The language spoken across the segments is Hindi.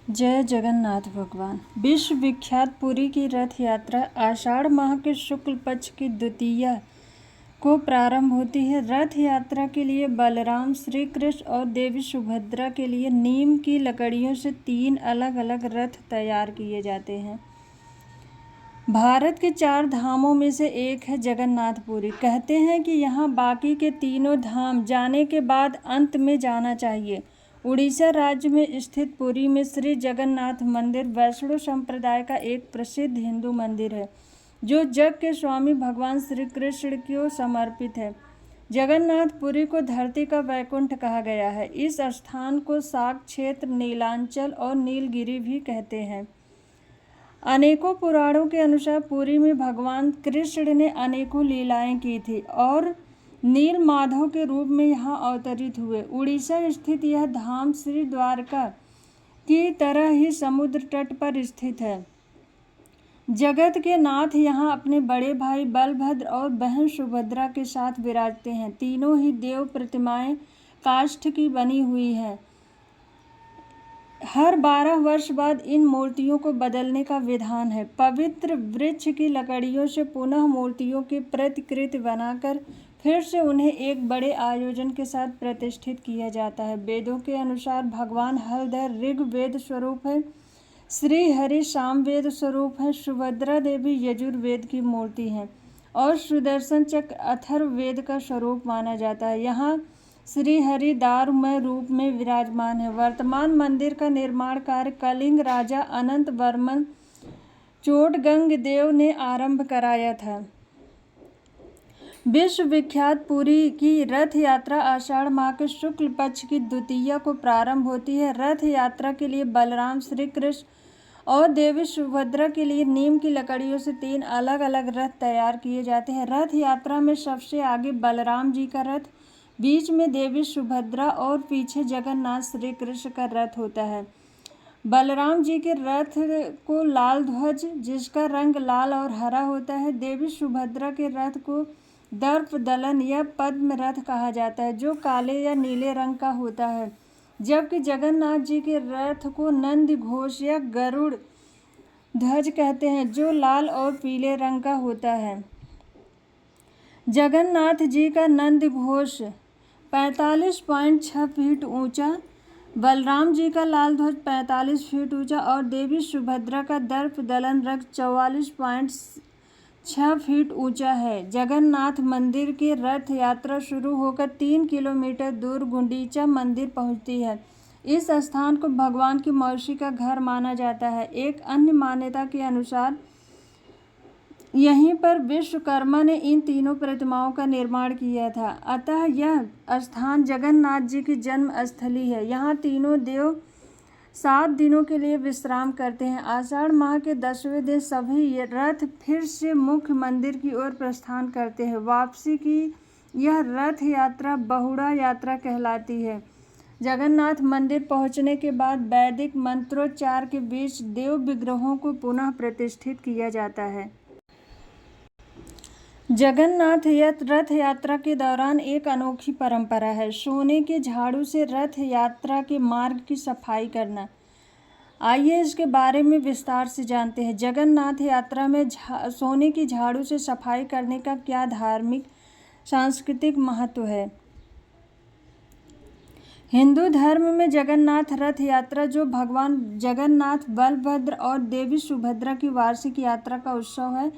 जय जगन्नाथ भगवान। विश्व विख्यात पुरी की रथ यात्रा आषाढ़ माह के शुक्ल पक्ष की द्वितीया को प्रारंभ होती है। रथ यात्रा के लिए बलराम, श्री कृष्ण और देवी सुभद्रा के लिए नीम की लकड़ियों से 3 अलग अलग रथ तैयार किए जाते हैं। भारत के 4 धामों में से एक है जगन्नाथपुरी। कहते हैं कि यहाँ बाकी के तीनों धाम जाने के बाद अंत में जाना चाहिए। उड़ीसा राज्य में स्थित पुरी में श्री जगन्नाथ मंदिर वैष्णव संप्रदाय का एक प्रसिद्ध हिंदू मंदिर है, जो जग के स्वामी भगवान श्री कृष्ण को समर्पित है। जगन्नाथपुरी को धरती का वैकुंठ कहा गया है। इस स्थान को शाक क्षेत्र, नीलांचल और नीलगिरी भी कहते हैं। अनेकों पुराणों के अनुसार पुरी में भगवान कृष्ण ने अनेकों लीलाएं की थी और नील माधव के रूप में यहाँ अवतरित हुए। उड़ीसा स्थित यह धाम श्री द्वारका की तरह ही समुद्र तट पर स्थित है। जगत के नाथ यहाँ अपने बड़े भाई बलभद्र और बहन सुभद्रा के साथ विराजते हैं। तीनों ही देव प्रतिमाएं काष्ठ की बनी हुई हैं। हर 12 वर्ष बाद इन मूर्तियों को बदलने का विधान है। पवित्र वृक्ष की लकड़ियों से पुनः मूर्तियों की प्रतिकृति बनाकर फिर से उन्हें एक बड़े आयोजन के साथ प्रतिष्ठित किया जाता है। वेदों के अनुसार भगवान हलधर ऋग्वेद स्वरूप है, श्री हरि सामवेद स्वरूप है, सुभद्रा देवी यजुर्वेद की मूर्ति है और सुदर्शन चक्र अथर्ववेद का स्वरूप माना जाता है। यहाँ श्री हरि दारुमय रूप में विराजमान है। वर्तमान मंदिर का निर्माण कार्य कलिंग राजा अनंत वर्मन चोटगंग देव ने आरंभ कराया था। विश्व विख्यात पुरी की रथ यात्रा आषाढ़ माह के शुक्ल पक्ष की द्वितीया को प्रारंभ होती है। रथ यात्रा के लिए बलराम, श्री कृष्ण और देवी सुभद्रा के लिए नीम की लकड़ियों से 3 अलग अलग रथ तैयार किए जाते हैं। रथ यात्रा में सबसे आगे बलराम जी का रथ, बीच में देवी सुभद्रा और पीछे जगन्नाथ श्री कृष्ण का रथ होता है। बलराम जी के रथ को लाल ध्वज, जिसका रंग लाल और हरा होता है। देवी सुभद्रा के रथ को दर्प दलन या पद्म रथ कहा जाता है, जो काले या नीले रंग का होता है, जबकि जगन्नाथ जी के रथ को नंदी घोष या गरुड़ ध्वज कहते हैं, जो लाल और पीले रंग का होता है। जगन्नाथ जी का नंदी घोष 45.6 फीट ऊंचा, बलराम जी का लाल ध्वज 45 फीट ऊंचा और देवी सुभद्रा का दर्प दलन रथ 44.6 फीट ऊंचा है। जगन्नाथ मंदिर की रथ यात्रा शुरू होकर 3 किलोमीटर दूर गुंडीचा मंदिर पहुंचती है। इस स्थान को भगवान की मौसी का घर माना जाता है। एक अन्य मान्यता के अनुसार यहीं पर विश्वकर्मा ने इन तीनों प्रतिमाओं का निर्माण किया था, अतः यह स्थान जगन्नाथ जी की जन्म स्थली है। यहाँ तीनों देव 7 दिनों के लिए विश्राम करते हैं। आषाढ़ माह के 10वें दिन सभी रथ फिर से मुख्य मंदिर की ओर प्रस्थान करते हैं। वापसी की यह रथ यात्रा बहुड़ा यात्रा कहलाती है। जगन्नाथ मंदिर पहुंचने के बाद वैदिक मंत्रोच्चार के बीच देव विग्रहों को पुनः प्रतिष्ठित किया जाता है। जगन्नाथ रथ यात्रा के दौरान एक अनोखी परंपरा है, सोने के झाड़ू से रथ यात्रा के मार्ग की सफाई करना। आइए इसके बारे में विस्तार से जानते हैं। जगन्नाथ यात्रा में सोने की झाड़ू से सफाई करने का क्या धार्मिक सांस्कृतिक महत्व है। हिंदू धर्म में जगन्नाथ रथ यात्रा, जो भगवान जगन्नाथ, बलभद्र और देवी सुभद्रा की वार्षिक यात्रा का उत्सव है,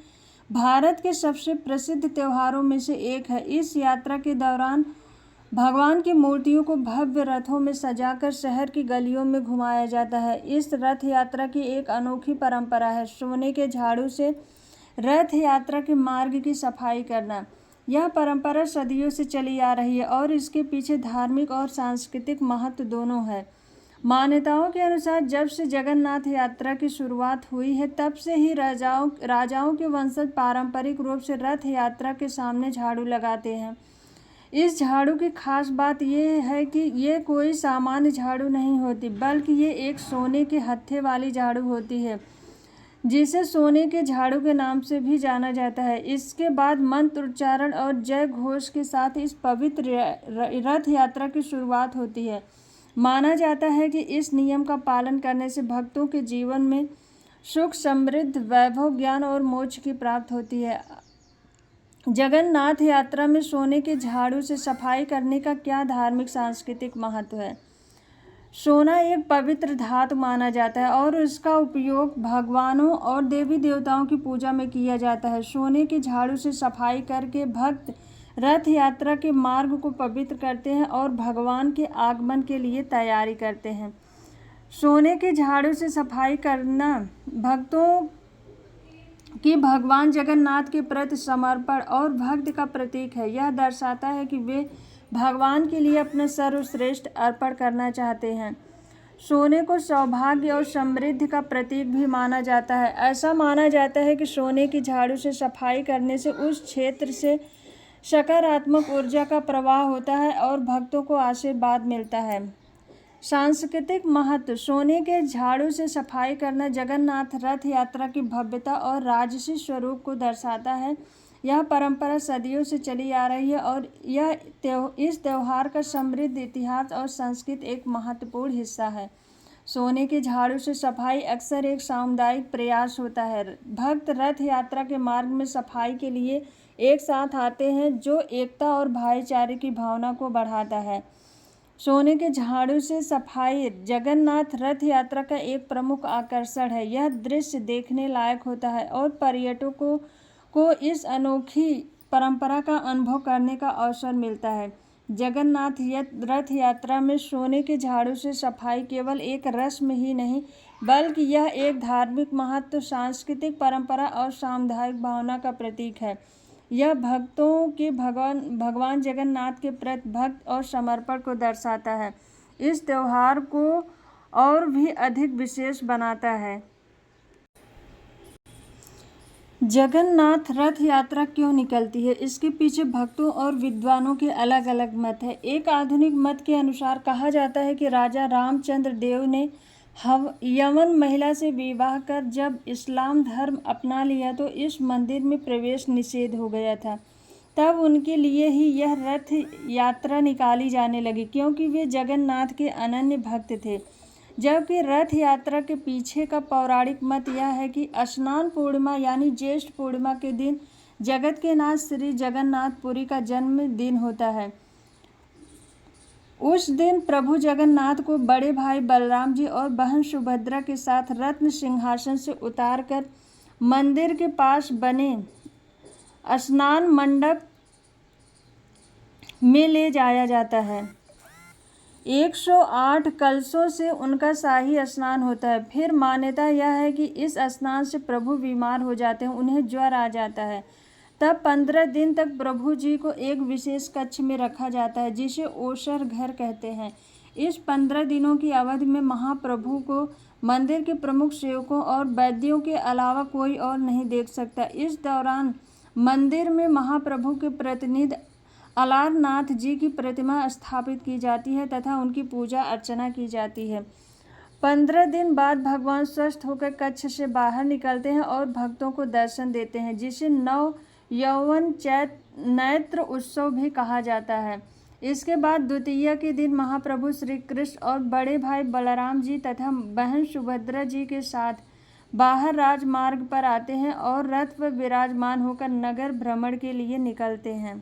भारत के सबसे प्रसिद्ध त्योहारों में से एक है। इस यात्रा के दौरान भगवान की मूर्तियों को भव्य रथों में सजाकर शहर की गलियों में घुमाया जाता है। इस रथ यात्रा की एक अनोखी परंपरा है, सोने के झाड़ू से रथ यात्रा के मार्ग की सफाई करना। यह परंपरा सदियों से चली आ रही है और इसके पीछे धार्मिक और सांस्कृतिक महत्व दोनों है। मान्यताओं के अनुसार जब से जगन्नाथ यात्रा की शुरुआत हुई है, तब से ही राजाओं के वंशज पारंपरिक रूप से रथ यात्रा के सामने झाड़ू लगाते हैं। इस झाड़ू की खास बात यह है कि ये कोई सामान्य झाड़ू नहीं होती, बल्कि ये एक सोने के हत्थे वाली झाड़ू होती है, जिसे सोने के झाड़ू के नाम से भी जाना जाता है। इसके बाद मंत्र उच्चारण और जय घोष के साथ इस पवित्र रथ यात्रा की शुरुआत होती है। माना जाता है कि इस नियम का पालन करने से भक्तों के जीवन में सुख, समृद्ध, वैभव, ज्ञान और मोक्ष की प्राप्त होती है। जगन्नाथ यात्रा में सोने के झाड़ू से सफाई करने का क्या धार्मिक सांस्कृतिक महत्व है? सोना एक पवित्र धातु माना जाता है और इसका उपयोग भगवानों और देवी देवताओं की पूजा में किया जाता है। सोने के झाड़ू से सफाई करके भक्त रथ यात्रा के मार्ग को पवित्र करते हैं और भगवान के आगमन के लिए तैयारी करते हैं। सोने के झाड़ू से सफाई करना भक्तों की भगवान जगन्नाथ के प्रति समर्पण और भक्ति का प्रतीक है। यह दर्शाता है कि वे भगवान के लिए अपना सर्वश्रेष्ठ अर्पण करना चाहते हैं। सोने को सौभाग्य और समृद्धि का प्रतीक भी माना जाता है। ऐसा माना जाता है कि सोने की झाड़ू से सफाई करने से उस क्षेत्र से सकारात्मक ऊर्जा का प्रवाह होता है और भक्तों को आशीर्वाद मिलता है। सांस्कृतिक महत्व: सोने के झाड़ू से सफाई करना जगन्नाथ रथ यात्रा की भव्यता और राजसी स्वरूप को दर्शाता है। यह परंपरा सदियों से चली आ रही है और इस त्यौहार का समृद्ध इतिहास और संस्कृति एक महत्वपूर्ण हिस्सा है। सोने के झाड़ू से सफाई अक्सर एक सामुदायिक प्रयास होता है। भक्त रथ यात्रा के मार्ग में सफाई के लिए एक साथ आते हैं, जो एकता और भाईचारे की भावना को बढ़ाता है। सोने के झाड़ू से सफाई जगन्नाथ रथ यात्रा का एक प्रमुख आकर्षण है। यह दृश्य देखने लायक होता है और पर्यटकों को इस अनोखी परंपरा का अनुभव करने का अवसर मिलता है। जगन्नाथ रथ यात्रा में सोने के झाड़ू से सफाई केवल एक रस्म ही नहीं, बल्कि यह एक धार्मिक महत्व, सांस्कृतिक परंपरा और सामुदायिक भावना का प्रतीक है। यह भक्तों के भगवान जगन्नाथ के प्रति भक्ति और समर्पण को दर्शाता है। इस त्यौहार को और भी अधिक विशेष बनाता है। जगन्नाथ रथ यात्रा क्यों निकलती है? इसके पीछे भक्तों और विद्वानों के अलग अलग मत है। एक आधुनिक मत के अनुसार कहा जाता है कि राजा रामचंद्र देव ने यमन महिला से विवाह कर जब इस्लाम धर्म अपना लिया तो इस मंदिर में प्रवेश निषेध हो गया था। तब उनके लिए ही यह रथ यात्रा निकाली जाने लगी, क्योंकि वे जगन्नाथ के अनन्य भक्त थे। जबकि रथ यात्रा के पीछे का पौराणिक मत यह है कि स्नान पूर्णिमा यानी ज्येष्ठ पूर्णिमा के दिन जगत के नाथ श्री जगन्नाथपुरी का जन्म दिन होता है। उस दिन प्रभु जगन्नाथ को बड़े भाई बलराम जी और बहन सुभद्रा के साथ रत्न सिंहासन से उतारकर मंदिर के पास बने स्नान मंडप में ले जाया जाता है। 108 कलशों से उनका शाही स्नान होता है। फिर मान्यता यह है कि इस स्नान से प्रभु बीमार हो जाते हैं, उन्हें ज्वर आ जाता है। तब 15 दिन तक प्रभु जी को एक विशेष कक्ष में रखा जाता है, जिसे ओसर घर कहते हैं। इस 15 दिनों की अवधि में महाप्रभु को मंदिर के प्रमुख सेवकों और वैद्यों के अलावा कोई और नहीं देख सकता। इस दौरान मंदिर में महाप्रभु के प्रतिनिधि अलारनाथ जी की प्रतिमा स्थापित की जाती है तथा उनकी पूजा अर्चना की जाती है। 15 दिन बाद भगवान स्वस्थ होकर कक्ष से बाहर निकलते हैं और भक्तों को दर्शन देते हैं, जिसे नव यौवन नेत्र उत्सव भी कहा जाता है। इसके बाद द्वितीया के दिन महाप्रभु श्री कृष्ण और बड़े भाई बलराम जी तथा बहन सुभद्रा जी के साथ बाहर राजमार्ग पर आते हैं और रथ पर विराजमान होकर नगर भ्रमण के लिए निकलते हैं।